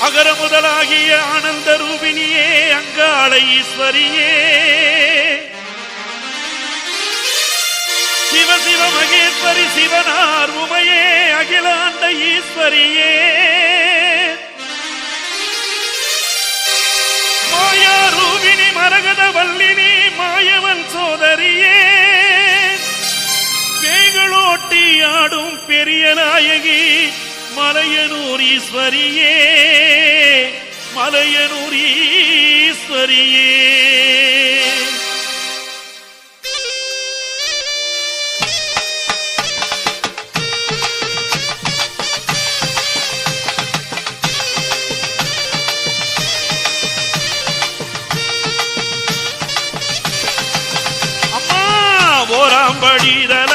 அகர முதலாகிய ஆனந்த ரூபினியே அங்காள ஈஸ்வரியே சிவ சிவ மகேஸ்வரி சிவனார் உமையே அகிலாண்ட ஈஸ்வரியே மாயா ரூபினி மரகத வல்லினி மாயவன் சோதரியே பேய்களோட்டி ஆடும் பெரிய நாயகி மலையனூர் ஈஸ்வரியே மலையனூர் ஈஸ்வரியே அம்மா ஓராம்படிதல